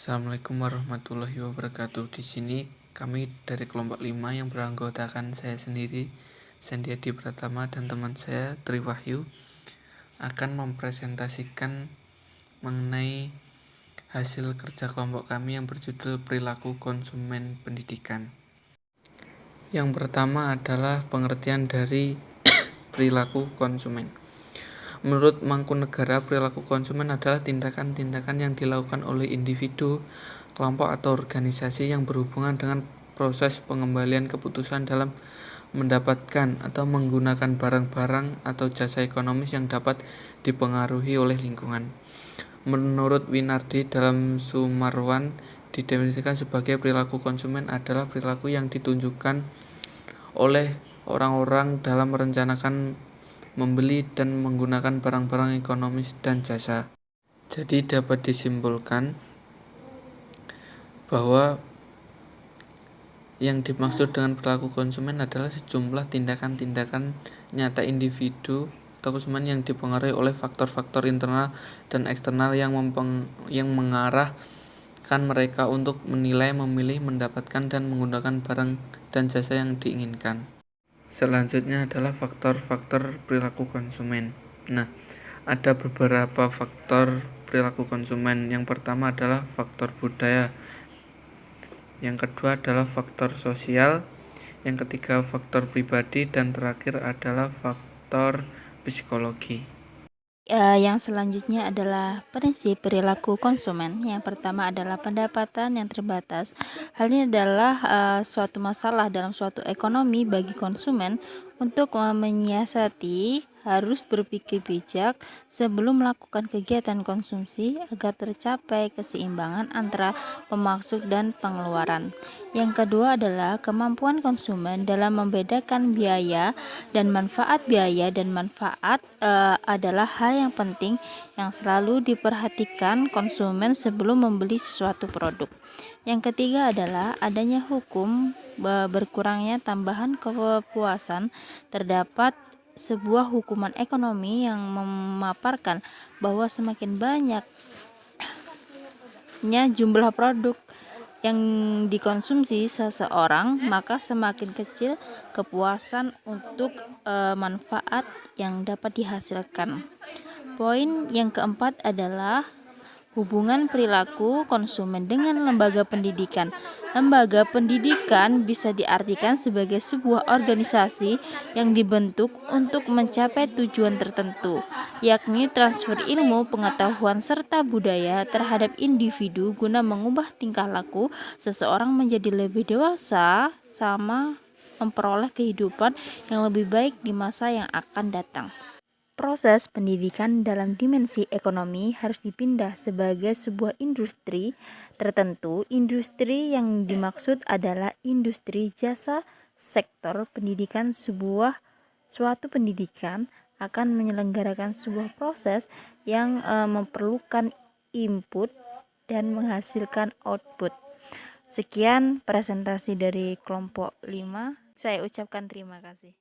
Assalamualaikum warahmatullahi wabarakatuh. Di sini kami dari kelompok 5 yang beranggotakan saya sendiri, Sandiadi Pratama, dan teman saya Tri Wahyu akan mempresentasikan mengenai hasil kerja kelompok kami yang berjudul Perilaku Konsumen Pendidikan. Yang pertama adalah pengertian dari perilaku konsumen. Menurut Mangkunegara, perilaku konsumen adalah tindakan-tindakan yang dilakukan oleh individu, kelompok atau organisasi yang berhubungan dengan proses pengembalian keputusan dalam mendapatkan atau menggunakan barang-barang atau jasa ekonomis yang dapat dipengaruhi oleh lingkungan. Menurut Winardi dalam Sumarwan, didefinisikan sebagai perilaku konsumen adalah perilaku yang ditunjukkan oleh orang-orang dalam merencanakan membeli dan menggunakan barang-barang ekonomis dan jasa. Jadi dapat disimpulkan bahwa yang dimaksud dengan perilaku konsumen adalah sejumlah tindakan-tindakan nyata individu atau konsumen yang dipengaruhi oleh faktor-faktor internal dan eksternal yang mengarahkan mereka untuk menilai, memilih, mendapatkan, dan menggunakan barang dan jasa yang diinginkan. Selanjutnya adalah faktor-faktor perilaku konsumen. Nah, ada beberapa faktor perilaku konsumen. Yang pertama adalah faktor budaya. Yang kedua adalah faktor sosial. Yang ketiga faktor pribadi, dan terakhir adalah faktor psikologi. Yang selanjutnya adalah prinsip perilaku konsumen. Yang pertama adalah pendapatan yang terbatas. Hal ini adalah suatu masalah dalam suatu ekonomi bagi konsumen. Untuk menyiasati harus berpikir bijak sebelum melakukan kegiatan konsumsi agar tercapai keseimbangan antara pemasukan dan pengeluaran. Yang kedua adalah kemampuan konsumen dalam membedakan biaya dan manfaat. Biaya dan manfaat adalah hal yang penting yang selalu diperhatikan konsumen sebelum membeli sesuatu produk. Yang ketiga adalah adanya hukum berkurangnya tambahan kepuasan. Terdapat sebuah hukuman ekonomi yang memaparkan bahwa semakin banyaknya jumlah produk yang dikonsumsi seseorang, maka semakin kecil kepuasan untuk manfaat yang dapat dihasilkan. Poin yang keempat adalah hubungan perilaku konsumen dengan lembaga pendidikan. Lembaga pendidikan bisa diartikan sebagai sebuah organisasi yang dibentuk untuk mencapai tujuan tertentu, yakni transfer ilmu, pengetahuan, serta budaya terhadap individu guna mengubah tingkah laku seseorang menjadi lebih dewasa sama memperoleh kehidupan yang lebih baik di masa yang akan datang. Proses pendidikan dalam dimensi ekonomi harus dipindah sebagai sebuah industri tertentu. Industri yang dimaksud adalah industri jasa. Sektor pendidikan suatu pendidikan akan menyelenggarakan sebuah proses yang memerlukan input dan menghasilkan output. Sekian presentasi dari kelompok 5. Saya ucapkan terima kasih.